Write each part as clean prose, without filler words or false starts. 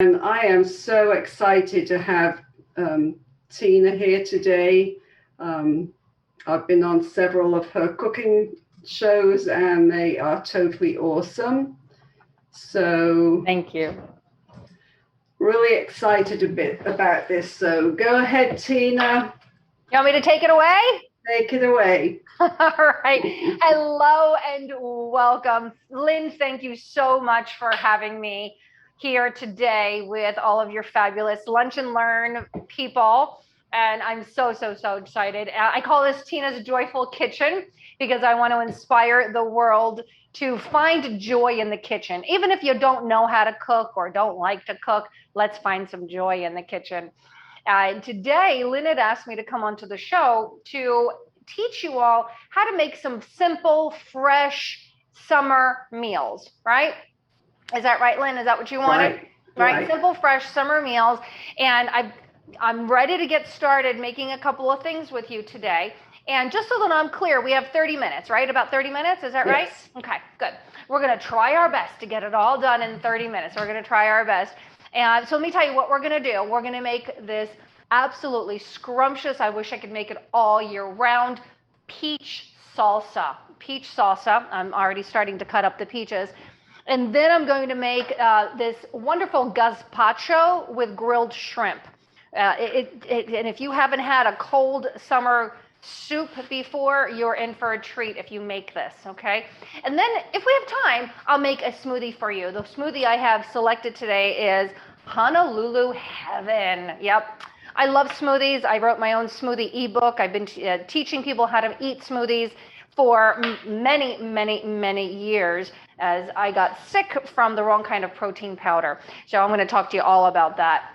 And I am so excited to have Tina here today. I've been on several of her cooking shows and they are totally awesome. So thank you. Really excited a bit about this. So go ahead, Tina. You want me to take it away? Take it away. All right. Hello and welcome. Lynn, thank you so much for having me here today with all of your fabulous Lunch and Learn people. And I'm so excited. I call this Tina's Joyful Kitchen because I want to inspire the world to find joy in the kitchen. Even if you don't know how to cook or don't like to cook, let's find some joy in the kitchen. Today, Lynn had asked me to come onto the show to teach you all how to make some simple, fresh summer meals, right? Is that right, Lynn? Is that what you wanted? Right. Simple, fresh summer meals. And I'm ready to get started making a couple of things with you today. And just so that I'm clear, we have 30 minutes, right? About 30 minutes, is that right? Okay, good. We're gonna try our best to get it all done in 30 minutes. We're gonna try our best. And so let me tell you what we're gonna do. We're gonna make this absolutely scrumptious, I wish I could make it all year round, peach salsa. Peach salsa, I'm already starting to cut up the peaches. And then I'm going to make this wonderful gazpacho with grilled shrimp. And if you haven't had a cold summer soup before, you're in for a treat if you make this, okay? And then if we have time, I'll make a smoothie for you. The smoothie I have selected today is Honolulu Heaven. Yep. I love smoothies. I wrote my own smoothie ebook. I've been teaching people how to eat smoothies for many years as I got sick from the wrong kind of protein powder. So I'm going to talk to you all about that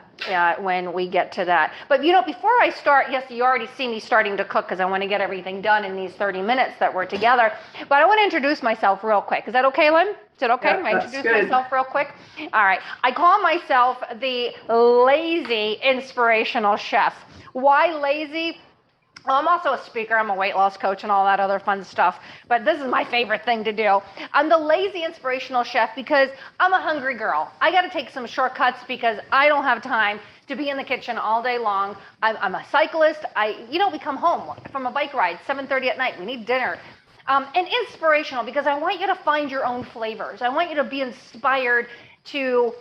when we get to that. But you know, before I start, yes, you already see me starting to cook because I want to get everything done in these 30 minutes that we're together. But I want to introduce myself real quick. Is that okay, Lynn? Is it okay? Yeah, I introduce myself real quick? All right. I call myself the lazy inspirational chef. Why lazy? Well, I'm also a speaker. I'm a weight loss coach and all that other fun stuff. But this is my favorite thing to do. I'm the lazy inspirational chef because I'm a hungry girl. I got to take some shortcuts because I don't have time to be in the kitchen all day long. I'm a cyclist. We come home from a bike ride, 7:30 at night. We need dinner. And inspirational because I want you to find your own flavors. I want you to be inspired to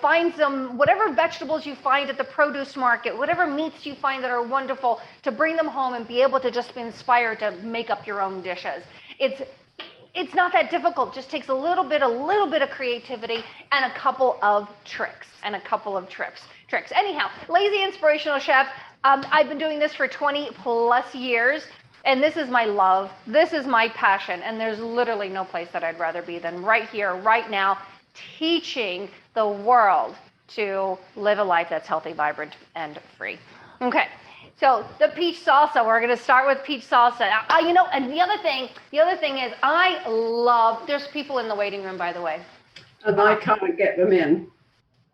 find some, whatever vegetables you find at the produce market, whatever meats you find that are wonderful, to bring them home and be able to just be inspired to make up your own dishes. It's not that difficult. It just takes a little bit of creativity and a couple of tricks tricks. Anyhow, lazy inspirational chef. I've been doing this for 20 plus years. And this is my love. This is my passion. And there's literally no place that I'd rather be than right here, right now, teaching the world to live a life that's healthy, vibrant, and free. Okay, so the peach salsa, we're gonna start with peach salsa. And the other thing is I love, there's people in the waiting room, by the way. And I can't get them in.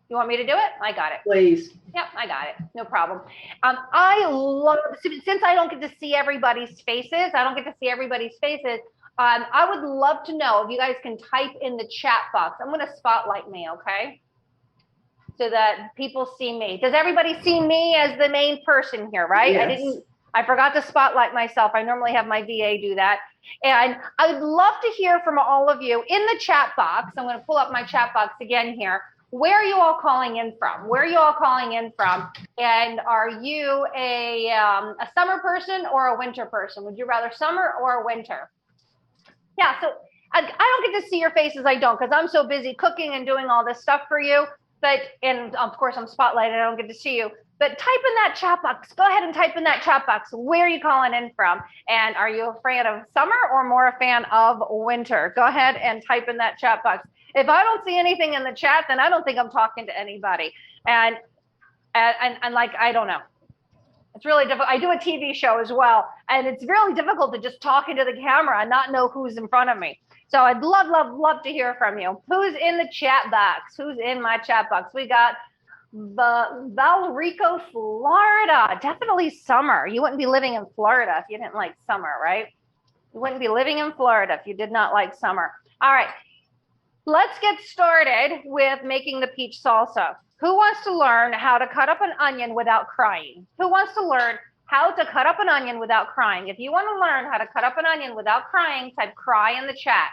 You want me to do it? I got it. Please. Yep, I got it. No problem. I love, since I don't get to see everybody's faces, I would love to know if you guys can type in the chat box. I'm going to spotlight me, okay? So that people see me. Does everybody see me as the main person here, right? Yes. I forgot to spotlight myself. I normally have my VA do that. And I would love to hear from all of you in the chat box. I'm going to pull up my chat box again here. Where are you all calling in from? And are you a summer person or a winter person? Would you rather summer or winter? Yeah, so I don't get to see your faces. I don't, because I'm so busy cooking and doing all this stuff for you. And of course I'm spotlighted. I don't get to see you. But type in that chat box. Go ahead and type in that chat box. Where are you calling in from? And are you a fan of summer or more a fan of winter? Go ahead and type in that chat box. If I don't see anything in the chat, then I don't think I'm talking to anybody. And I don't know. It's really difficult. I do a TV show as well, and it's really difficult to just talk into the camera and not know who's in front of me. So I'd love to hear from you. Who's in the chat box? Who's in my chat box? We got Valrico, Florida. Definitely summer. You wouldn't be living in Florida if you didn't like summer, right? You wouldn't be living in Florida if you did not like summer. All right. let's get started with making the peach salsa. Who wants to learn how to cut up an onion without crying? Who wants to learn how to cut up an onion without crying? If you want to learn how to cut up an onion without crying, type cry in the chat.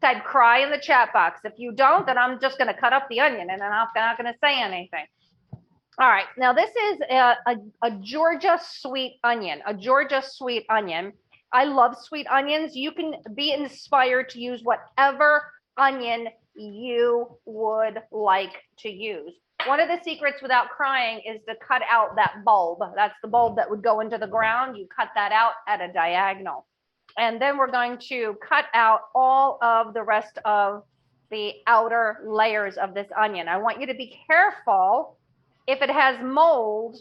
Type cry in the chat box. If you don't, then I'm just going to cut up the onion and I'm not going to say anything. All right, now this is a Georgia sweet onion, a Georgia sweet onion. I love sweet onions. You can be inspired to use whatever onion you would like to use. One of the secrets without crying is to cut out that bulb. That's the bulb that would go into the ground. You cut that out at a diagonal. And then we're going to cut out all of the rest of the outer layers of this onion. I want you to be careful if it has mold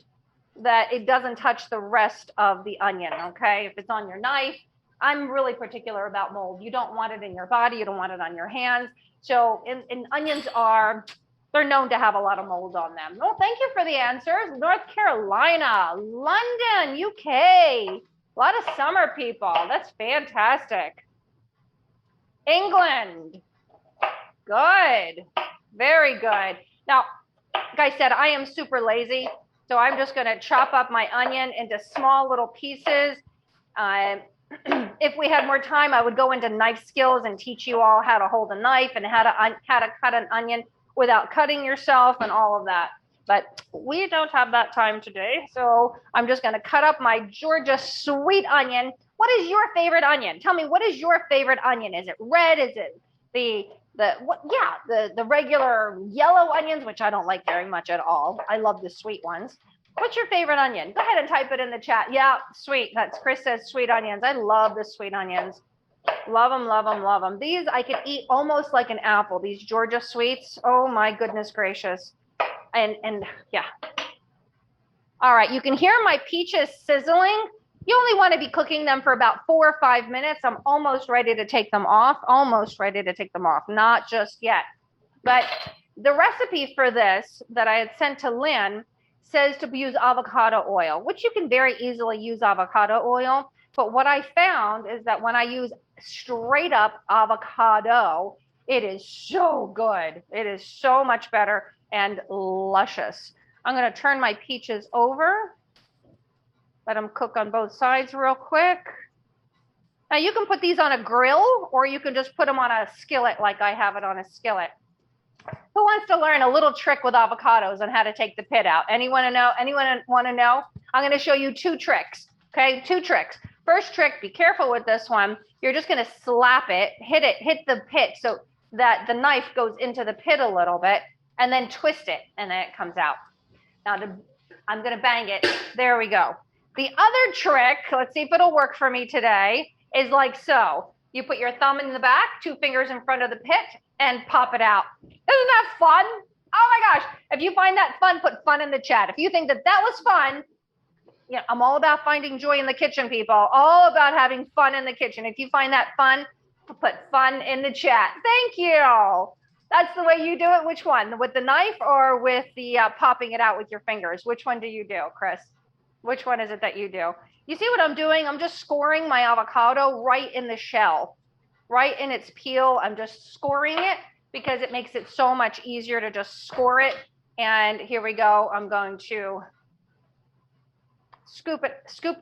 that it doesn't touch the rest of the onion, okay? If it's on your knife, I'm really particular about mold. You don't want it in your body, you don't want it on your hands. So and onions they're known to have a lot of mold on them. Well, thank you for the answers. North Carolina, London, UK, a lot of summer people. That's fantastic. England, good, very good. Now, like I said, I am super lazy, so I'm just going to chop up my onion into small little pieces. If we had more time, I would go into knife skills and teach you all how to hold a knife and how to cut an onion without cutting yourself and all of that. But we don't have that time today, so I'm just going to cut up my Georgia sweet onion. What is your favorite onion? Tell me, what is your favorite onion? Is it red? Is it the regular yellow onions, which I don't like very much at all. I love the sweet ones. What's your favorite onion? Go ahead and type it in the chat. Yeah, sweet. That's Chris says sweet onions. I love the sweet onions. Love them, love them, love them. These I could eat almost like an apple. These Georgia sweets. Oh my goodness gracious. And yeah. All right, you can hear my peaches sizzling. You only want to be cooking them for about 4 or 5 minutes. I'm almost ready to take them off. Almost ready to take them off. Not just yet. But the recipe for this that I had sent to Lynn says to use avocado oil, which you can very easily use avocado oil. But what I found is that when I use straight up avocado, it is so good. It is so much better and luscious. I'm going to turn my peaches over. Let them cook on both sides real quick. Now you can put these on a grill or you can just put them on a skillet like I have it on a skillet. Who wants to learn a little trick with avocados on how to take the pit out? Anyone know? Anyone want to know? I'm going to show you 2 tricks. Okay, 2 tricks. First trick, be careful with this one. You're just going to slap it, hit the pit so that the knife goes into the pit a little bit, and then twist it, and then it comes out. Now I'm going to bang it. There we go. The other trick, let's see if it'll work for me today, is like so. You put your thumb in the back, 2 fingers in front of the pit, and pop it out. Isn't that fun? Oh my gosh. If you find that fun, put fun in the chat. If you think that was fun, you know, I'm all about finding joy in the kitchen, people. All about having fun in the kitchen. If you find that fun, put fun in the chat. Thank you. That's the way you do it. Which one? With the knife or with the popping it out with your fingers? Which one do you do, Chris? Which one is it that you do? You see what I'm doing? I'm just scoring my avocado right in the shell, right in its peel. I'm just scoring it because it makes it so much easier to just score it. And here we go. I'm going to scoop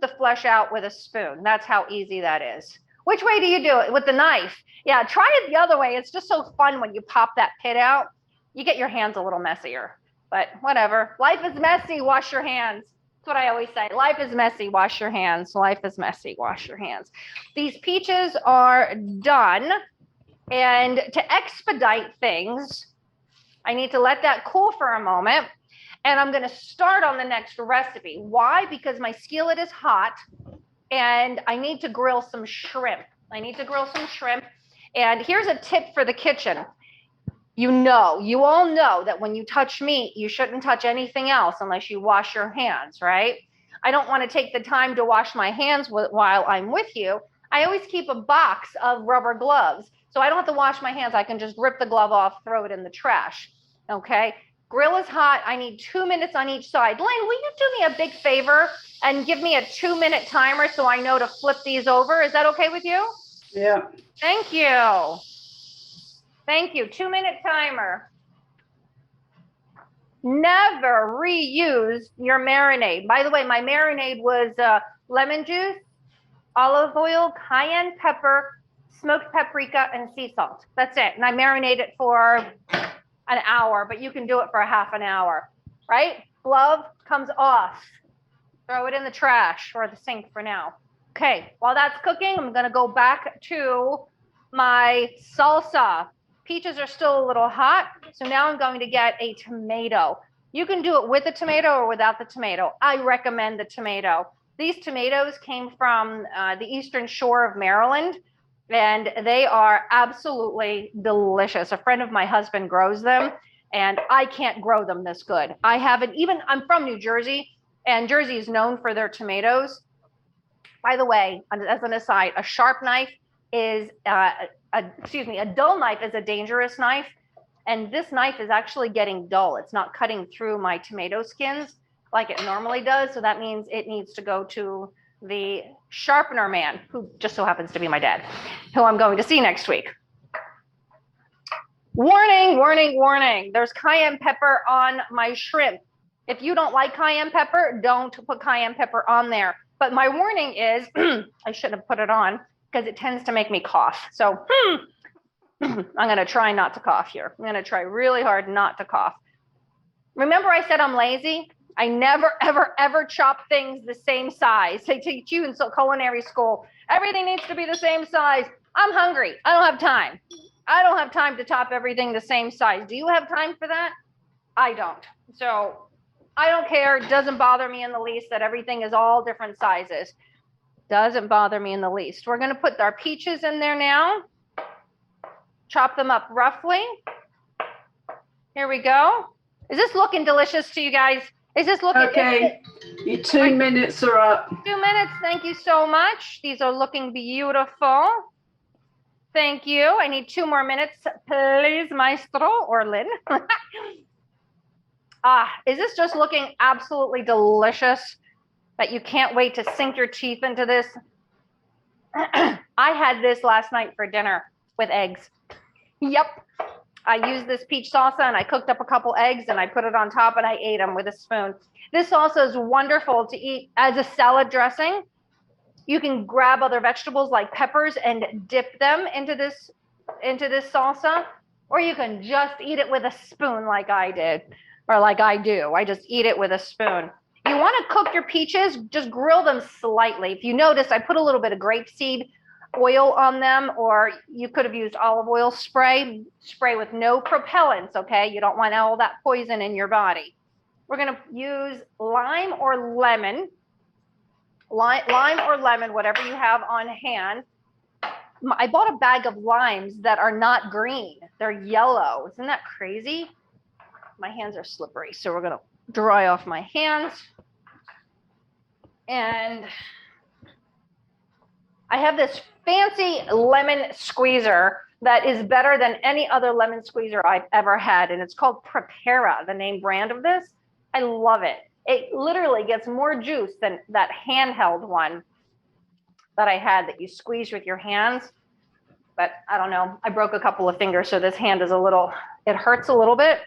the flesh out with a spoon. That's how easy that is. Which way do you do it? With the knife. Yeah, try it the other way. It's just so fun when you pop that pit out. You get your hands a little messier, but whatever. Life is messy. Wash your hands. That's what I always say. Life is messy. Wash your hands. Life is messy. Wash your hands. These peaches are done. And to expedite things, I need to let that cool for a moment. And I'm going to start on the next recipe. Why? Because my skillet is hot and I need to grill some shrimp. And here's a tip for the kitchen. You all know that when you touch meat, you shouldn't touch anything else unless you wash your hands, right? I don't want to take the time to wash my hands while I'm with you. I always keep a box of rubber gloves. So I don't have to wash my hands. I can just rip the glove off, throw it in the trash. Okay. Grill is hot. I need 2 minutes on each side. Lynn, will you do me a big favor and give me a 2-minute timer so I know to flip these over? Is that okay with you? Yeah. Thank you. Thank you. 2-minute timer. Never reuse your marinade. By the way, my marinade was lemon juice, olive oil, cayenne pepper, smoked paprika, and sea salt. That's it. And I marinate it for an hour, but you can do it for a half an hour, right? Glove comes off. Throw it in the trash or the sink for now. Okay, while that's cooking, I'm gonna go back to my salsa. Peaches are still a little hot, so now I'm going to get a tomato. You can do it with the tomato or without the tomato. I recommend the tomato. These tomatoes came from the eastern shore of Maryland, and they are absolutely delicious. A friend of my husband grows them, and I can't grow them this good. I haven't even, I'm from New Jersey, and Jersey is known for their tomatoes. By the way, as an aside, a sharp knife is, a dull knife is a dangerous knife. And this knife is actually getting dull. It's not cutting through my tomato skins like it normally does. So that means it needs to go to the sharpener man, who just so happens to be my dad, who I'm going to see next week. Warning, warning, warning. There's cayenne pepper on my shrimp. If you don't like cayenne pepper, don't put cayenne pepper on there. But my warning is, I shouldn't have put it on because it tends to make me cough. So I'm gonna try not to cough here. I'm gonna try really hard not to cough. Remember I said I'm lazy? I never, ever, ever chop things the same size. They teach you in culinary school, everything needs to be the same size. I'm hungry, I don't have time. I don't have time to chop everything the same size. Do you have time for that? I don't. So I don't care, it doesn't bother me in the least that everything is all different sizes. Doesn't bother me in the least. We're gonna put our peaches in there now. Chop them up roughly. Here we go. Is this looking delicious to you guys? Is this looking? Okay, your 2 minutes are up. 2 minutes, thank you so much. These are looking beautiful. Thank you. I need 2 more minutes, please, Maestro or Lynn. Is this just looking absolutely delicious that you can't wait to sink your teeth into this? I had this last night for dinner with eggs. Yep. I used this peach salsa and I cooked up a couple eggs and I put it on top and I ate them with a spoon. This salsa is wonderful to eat as a salad dressing. You can grab other vegetables like peppers and dip them into this salsa, or you can just eat it with a spoon like I did, or like I do. I just eat it with a spoon. You want to cook your peaches, just grill them slightly. If you notice, I put a little bit of grapeseed oil on them, or you could have used olive oil spray with no propellants, okay? You don't want all that poison in your body. We're gonna use lime or lemon, whatever you have on hand. I bought a bag of limes that are not green, they're yellow. Isn't that crazy? My hands are slippery, so we're gonna dry off my hands. And I have this fancy lemon squeezer that is better than any other lemon squeezer I've ever had, and it's called Prepara, the name brand of this. I love it. It literally gets more juice than that handheld one that I had that you squeeze with your hands. But I don't know, I broke a couple of fingers, so this hand is it hurts a little bit.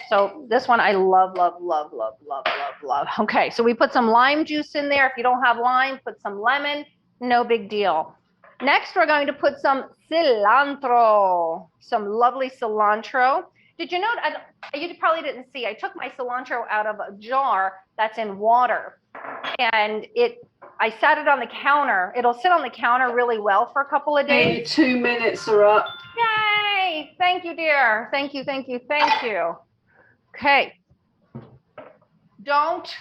So this one I love, love, love, love, love, love, love. Okay, so we put some lime juice in there. If you don't have lime, put some lemon, no big deal. Next, we're going to put some cilantro, some lovely cilantro. Did you note, you probably didn't see, I took my cilantro out of a jar that's in water, and I sat it on the counter. It'll sit on the counter really well for a couple of days. Hey, 2 minutes are up. Yay! Thank you, dear. Thank you, thank you, thank you. Okay. Don't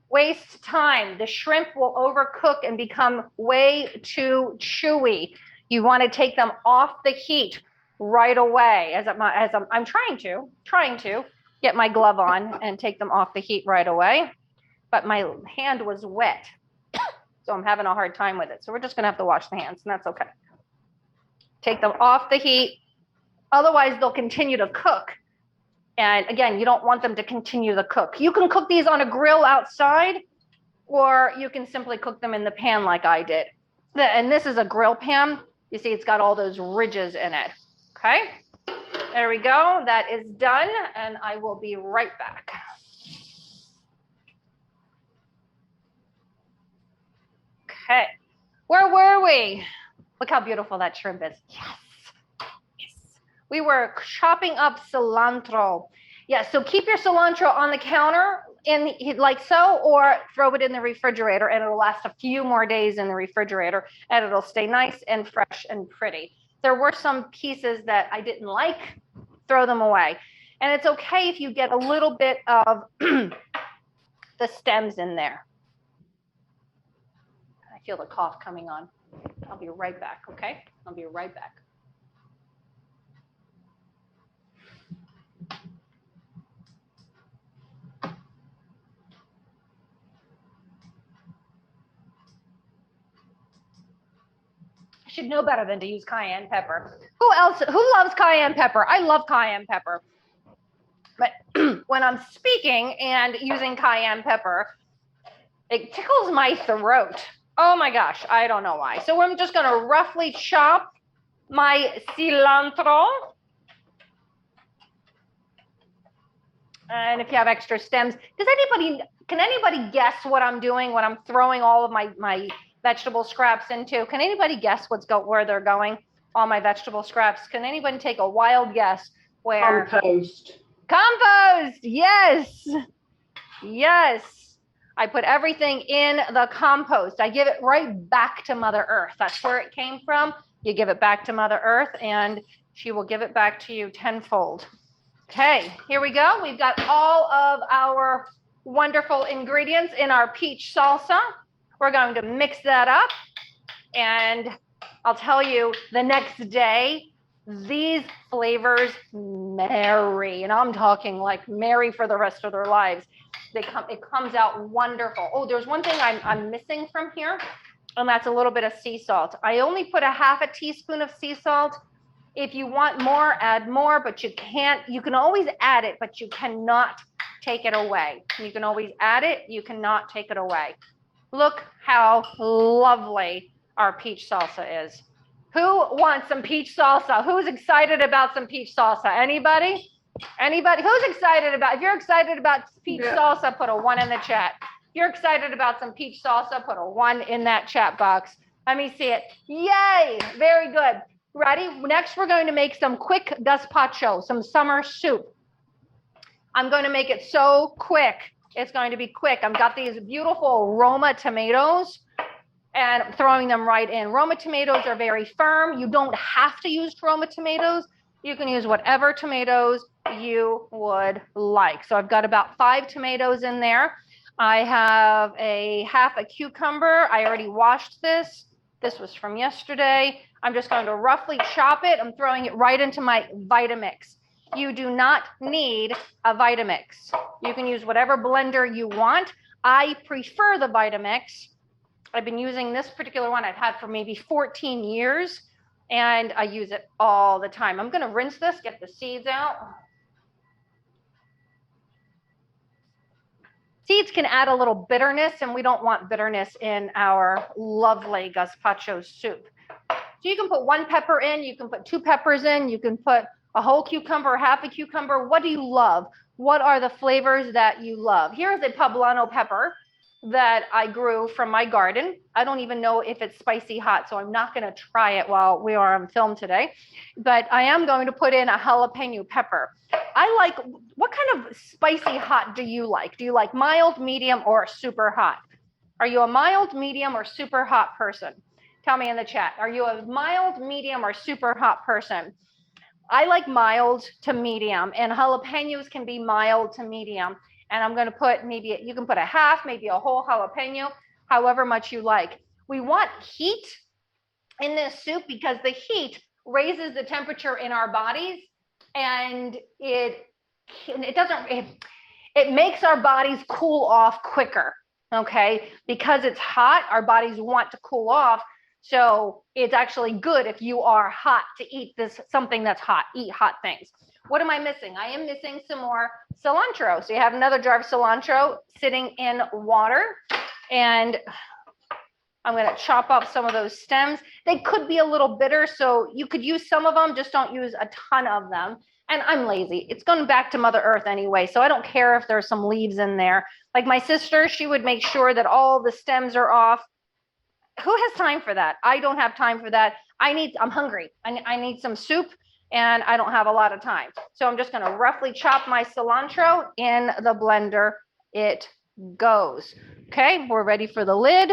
waste time. The shrimp will overcook and become way too chewy. You want to take them off the heat right away. I'm trying to get my glove on and take them off the heat right away, but my hand was wet, so I'm having a hard time with it. So we're just gonna have to wash the hands, and that's okay. Take them off the heat, otherwise they'll continue to cook. And again, you don't want them to continue to cook. You can cook these on a grill outside, or you can simply cook them in the pan like I did. And this is a grill pan. You see, it's got all those ridges in it. Okay, there we go. That is done, and I will be right back. Okay, where were we? Look how beautiful that shrimp is. Yes. Yes. We were chopping up cilantro. Yeah, so keep your cilantro on the counter like so, or throw it in the refrigerator, and it'll last a few more days in the refrigerator, and it'll stay nice and fresh and pretty. There were some pieces that I didn't like, throw them away. And it's okay if you get a little bit of the stems in there. I feel the cough coming on. I'll be right back, okay? I'll be right back. I should know better than to use cayenne pepper. Who loves cayenne pepper? I love cayenne pepper. But when I'm speaking and using cayenne pepper, it tickles my throat. Oh my gosh, I don't know why. So I'm just gonna roughly chop my cilantro. And if you have extra stems, can anybody guess what I'm doing when I'm throwing all of my vegetable scraps into? Can anybody guess where they're going? All my vegetable scraps. Can anybody take a wild guess where? Compost. Compost, yes. Yes. I put everything in the compost. I give it right back to Mother Earth. That's where it came from. You give it back to Mother Earth, and she will give it back to you tenfold. Okay, here we go. We've got all of our wonderful ingredients in our peach salsa. We're going to mix that up, and I'll tell you, the next day, these flavors marry, and I'm talking like marry for the rest of their lives. It comes out wonderful. Oh, there's one thing I'm missing from here, and that's a little bit of sea salt. I only put a half a teaspoon of sea salt. If you want more, add more, but you can always add it, but you cannot take it away. You can always add it, you cannot take it away. Look how lovely our peach salsa is. Who wants some peach salsa? Who's excited about some peach salsa? Anybody? Anybody? Who's excited about, if you're excited about peach salsa, put a 1 in the chat. If you're excited about some peach salsa, put a 1 in that chat box. Let me see it. Yay, very good. Ready? Next, we're going to make some quick gazpacho, some summer soup. I'm going to make it so quick. It's going to be quick. I've got these beautiful Roma tomatoes and I'm throwing them right in. Roma tomatoes are very firm. You don't have to use Roma tomatoes. You can use whatever tomatoes you would like. So I've got about 5 tomatoes in there. I have a half a cucumber. I already washed this. This was from yesterday. I'm just going to roughly chop it. I'm throwing it right into my Vitamix. You do not need a Vitamix. You can use whatever blender you want. I prefer the Vitamix. I've been using this particular one I've had for maybe 14 years, and I use it all the time. I'm going to rinse this, get the seeds out. Seeds can add a little bitterness, and we don't want bitterness in our lovely gazpacho soup. So you can put 1 pepper in, you can put 2 peppers in, you can put a whole cucumber, half a cucumber. What do you love? What are the flavors that you love? Here's a poblano pepper that I grew from my garden. I don't even know if it's spicy hot, so I'm not going to try it while we are on film today. But I am going to put in a jalapeno pepper. I like, what kind of spicy hot do you like? Do you like mild, medium, or super hot? Are you a mild, medium, or super hot person? Tell me in the chat. Are you a mild, medium, or super hot person? I like mild to medium, and jalapenos can be mild to medium. And I'm going to put maybe, you can put a half, maybe a whole jalapeno, however much you like. We want heat in this soup because the heat raises the temperature in our bodies, and it makes our bodies cool off quicker. Okay, because it's hot, our bodies want to cool off. So it's actually good if you are hot to eat something that's hot, eat hot things. What am I missing? I am missing some more cilantro. So you have another jar of cilantro sitting in water. And I'm going to chop off some of those stems. They could be a little bitter, so you could use some of them, just don't use a ton of them. And I'm lazy. It's going back to Mother Earth anyway, so I don't care if there's some leaves in there. Like my sister, she would make sure that all the stems are off. Who has time for that? I don't have time for that. I'm hungry. I need some soup, and I don't have a lot of time. So I'm just going to roughly chop my cilantro in the blender. It goes. Okay, we're ready for the lid.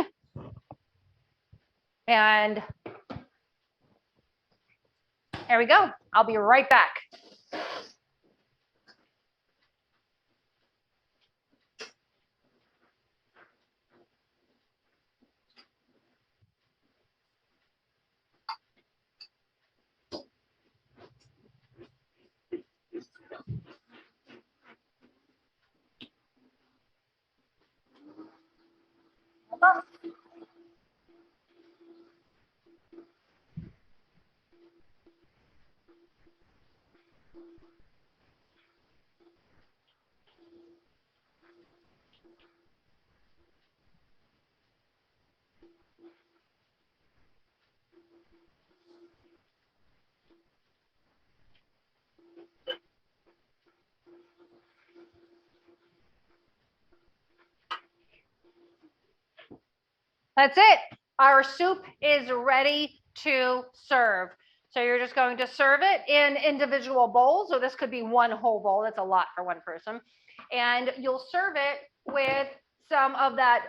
And there we go. I'll be right back. That's it. Our soup is ready to serve. So you're just going to serve it in individual bowls. So this could be one whole bowl. That's a lot for one person. And you'll serve it with some of that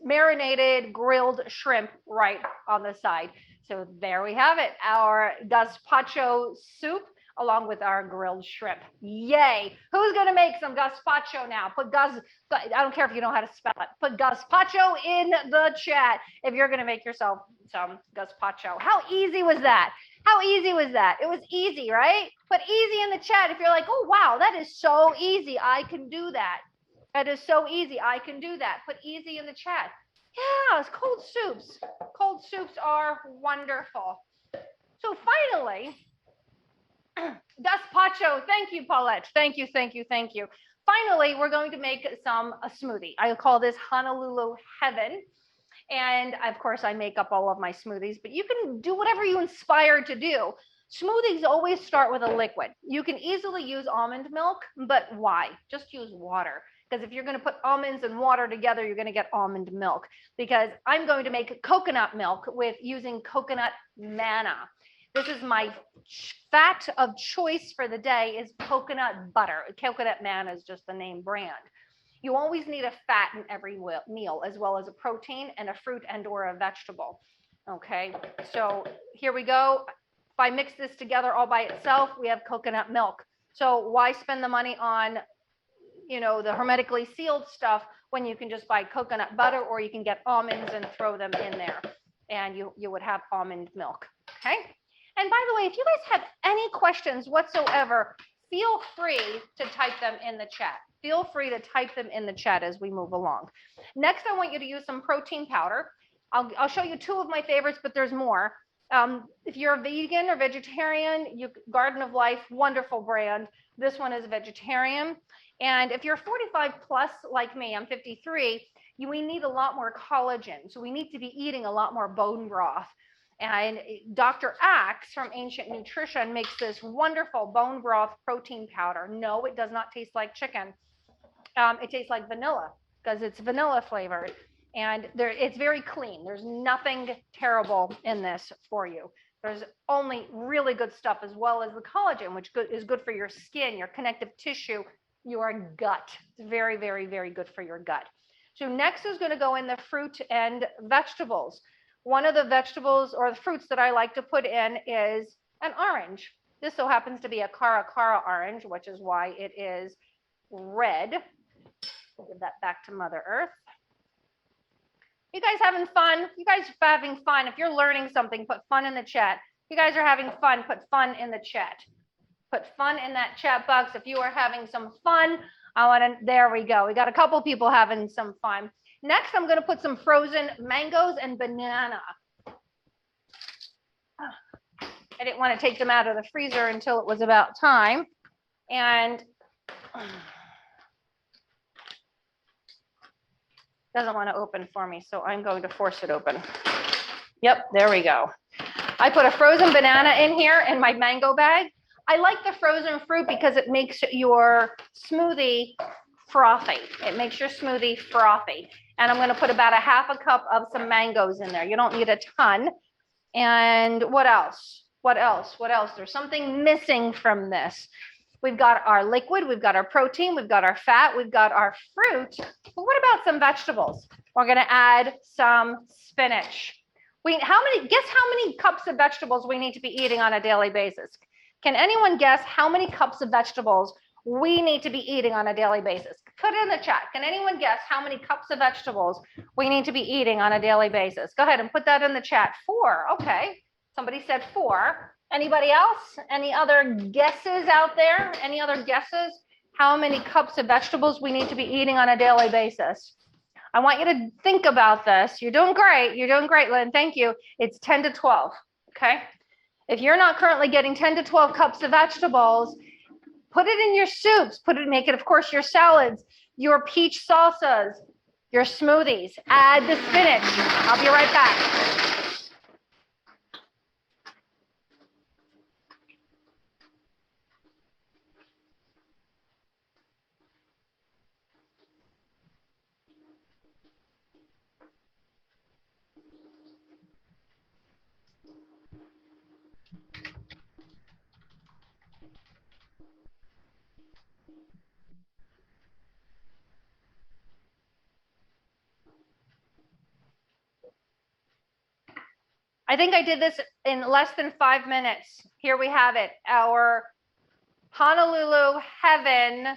marinated grilled shrimp right on the side. So there we have it, our gazpacho soup along with our grilled shrimp. Yay. Who's going to make some gazpacho now? I don't care if you know how to spell it. Put gazpacho in the chat if you're going to make yourself some gazpacho. How easy was that? How easy was that? It was easy, right? Put easy in the chat if you're like, oh, wow, that is so easy. I can do that. That is so easy. I can do that. Put easy in the chat. Yeah, it's cold soups. Cold soups are wonderful. So finally, gazpacho. Thank you, Paulette. Thank you, thank you, thank you. Finally, we're going to make a smoothie. I call this Honolulu Heaven. And of course, I make up all of my smoothies, but you can do whatever you inspire to do. Smoothies always start with a liquid. You can easily use almond milk, but why? Just use water. Because if you're going to put almonds and water together, you're going to get almond milk. Because I'm going to make coconut milk with using coconut manna. This is my fat of choice for the day is coconut butter. Coconut manna is just the name brand. You always need a fat in every meal, as well as a protein and a fruit and or a vegetable. Okay, so here we go. If I mix this together all by itself, we have coconut milk. So why spend the money on, the hermetically sealed stuff when you can just buy coconut butter, or you can get almonds and throw them in there, and you would have almond milk. Okay. And by the way, if you guys have any questions whatsoever, feel free to type them in the chat. Feel free to type them in the chat as we move along. Next, I want you to use some protein powder. I'll show you two of my favorites, but there's more. If you're a vegan or vegetarian, Garden of Life, wonderful brand. This one is vegetarian. And if you're 45 plus like me, I'm 53, we need a lot more collagen. So we need to be eating a lot more bone broth. And Dr. Axe from Ancient Nutrition makes this wonderful bone broth protein powder. No, it does not taste like chicken. It tastes like vanilla because it's vanilla flavored. And it's very clean. There's nothing terrible in this for you. There's only really good stuff, as well as the collagen, which is good for your skin, your connective tissue, your gut. It's very, very, very good for your gut. So next is going to go in the fruit and vegetables. One of the vegetables or the fruits that I like to put in is an orange. This so happens to be a cara orange, which is why it is red. I'll give that back to Mother Earth. You guys having fun? You guys having fun? If you're learning something, put fun in the chat. If you guys are having fun, put fun in the chat. Put fun in that chat box. If you are having some fun, there we go. We got a couple people having some fun. Next, I'm going to put some frozen mangoes and banana. I didn't want to take them out of the freezer until it was about time. And Doesn't want to open for me, so I'm going to force it open. Yep, there we go. I put a frozen banana in here in my mango bag. I like the frozen fruit because it makes your smoothie frothy. It makes your smoothie frothy. And I'm going to put about a half a cup of some mangoes in there. You don't need a ton. And what else? What else? What else? There's something missing from this. We've got our liquid, we've got our protein, we've got our fat, we've got our fruit. But what about some vegetables? We're going to add some spinach. Guess how many cups of vegetables we need to be eating on a daily basis? Can anyone guess how many cups of vegetables we need to be eating on a daily basis? Put it in the chat. Can anyone guess how many cups of vegetables we need to be eating on a daily basis? Go ahead and put that in the chat. 4. Okay. Somebody said 4. Anybody else? Any other guesses out there? Any other guesses? How many cups of vegetables we need to be eating on a daily basis? I want you to think about this. You're doing great. You're doing great, Lynn. Thank you. It's 10 to 12. Okay. If you're not currently getting 10 to 12 cups of vegetables, put it in your soups. Make it, of course, your salads, your peach salsas, your smoothies. Add the spinach. I'll be right back. I think I did this in less than 5 minutes. Here we have it, our Honolulu Heaven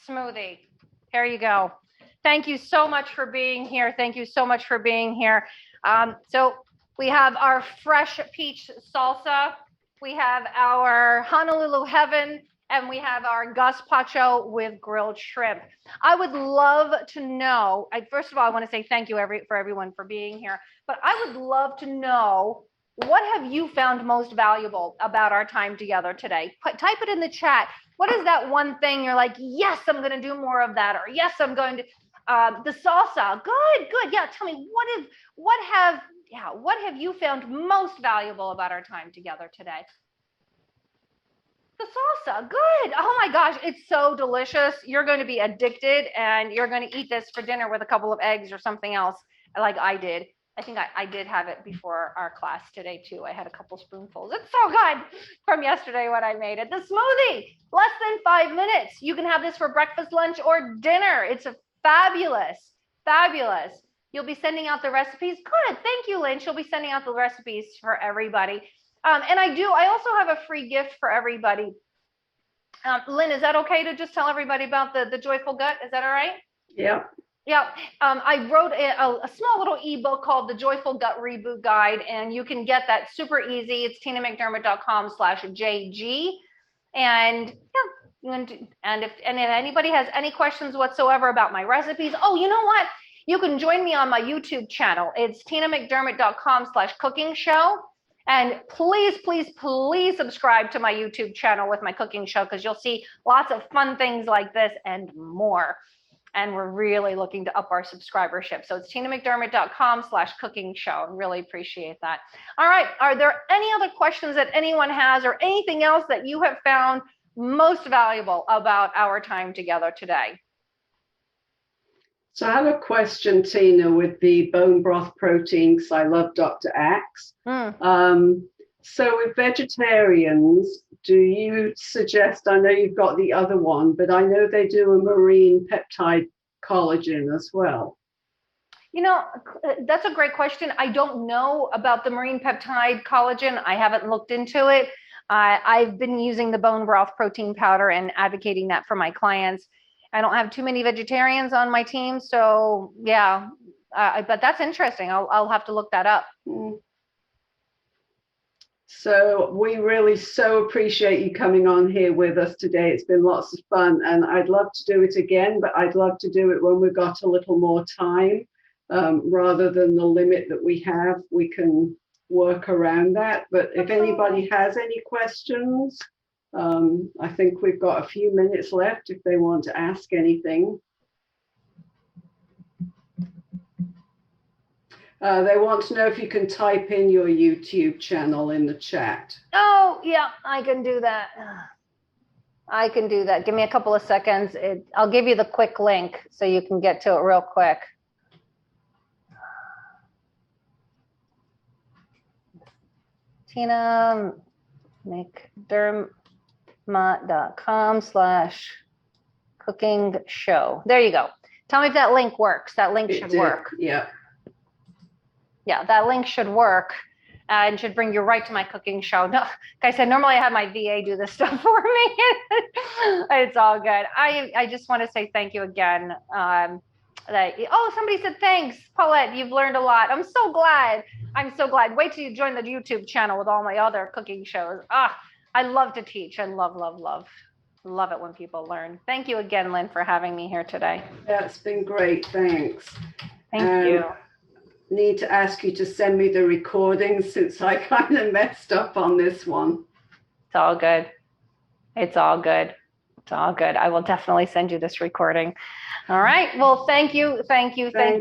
smoothie. Here you go. Thank you so much for being here. Thank you so much for being here. So we have our fresh peach salsa. We have our Honolulu Heaven, and we have our gazpacho with grilled shrimp. I would love to know, first of all, I want to say thank you for everyone for being here, but I would love to know, what have you found most valuable about our time together today? Type it in the chat. What is that one thing you're like, yes, I'm going to do more of that, or yes, I'm going to, the salsa, good. Yeah, tell me, what have you found most valuable about our time together today? The salsa, good. Oh my gosh, it's so delicious. You're going to be addicted, and you're going to eat this for dinner with a couple of eggs or something else, like I did. I think I did have it before our class today too. I had a couple spoonfuls. It's so good from yesterday when I made it. The smoothie, less than 5 minutes. You can have this for breakfast, lunch, or dinner. It's fabulous. You'll be sending out the recipes. Good, thank you, Lynn. She'll be sending out the recipes for everybody. And I also have a free gift for everybody. Lynn, is that okay to just tell everybody about the Joyful Gut? Is that all right? Yeah. Yeah, I wrote a small little ebook called The Joyful Gut Reboot Guide, and you can get that super easy. It's tinamcdermott.com/JG. And yeah, and if anybody has any questions whatsoever about my recipes, oh, you know what? You can join me on my YouTube channel. It's tinamcdermott.com/cooking show. And please subscribe to my YouTube channel with my cooking show, because you'll see lots of fun things like this and more. And we're really looking to up our subscribership. So it's tinamcdermott.com/cooking show. I really appreciate that. All right, are there any other questions that anyone has, or anything else that you have found most valuable about our time together today? So I have a question, Tina, with the bone broth protein, because I love Dr. Axe. So with vegetarians, do you suggest, I know you've got the other one, but I know they do a marine peptide collagen as well. You know, that's a great question. I don't know about the marine peptide collagen. I haven't looked into it. I've been using the bone broth protein powder and advocating that for my clients. I don't have too many vegetarians on my team, so yeah, but that's interesting. I'll have to look that up. So we really so appreciate you coming on here with us today. It's been lots of fun, and I'd love to do it again, but I'd love to do it when we've got a little more time, rather than the limit that we have. We can work around that. But if anybody has any questions, I think we've got a few minutes left if they want to ask anything. They want to know if you can type in your YouTube channel in the chat. Oh, yeah, I can do that. I can do that. Give me a couple of seconds. I'll give you the quick link so you can get to it real quick. Tina McDermott.com/cooking show. There you go. Tell me if that link works. That link should work. Yeah. Yeah, that link should work and should bring you right to my cooking show. No, like I said, normally I have my VA do this stuff for me. It's all good. I just want to say thank you again. Somebody said thanks, Paulette. You've learned a lot. I'm so glad. I'm so glad. Wait till you join the YouTube channel with all my other cooking shows. I love to teach. I love it when people learn. Thank you again, Lynn, for having me here today. That's been great. Thanks. Thank you. Need to ask you to send me the recordings since I kind of messed up on this one. It's all good. It's all good. It's all good. I will definitely send you this recording. All right. Well, thank you. Thank you from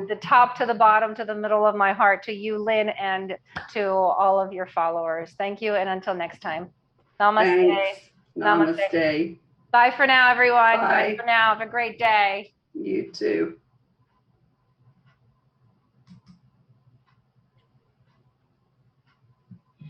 the top to the bottom to the middle of my heart to you, Lynn, and to all of your followers. Thank you. And until next time. Namaste. Thanks. Namaste. Bye for now, everyone. Bye. Bye for now. Have a great day. You too.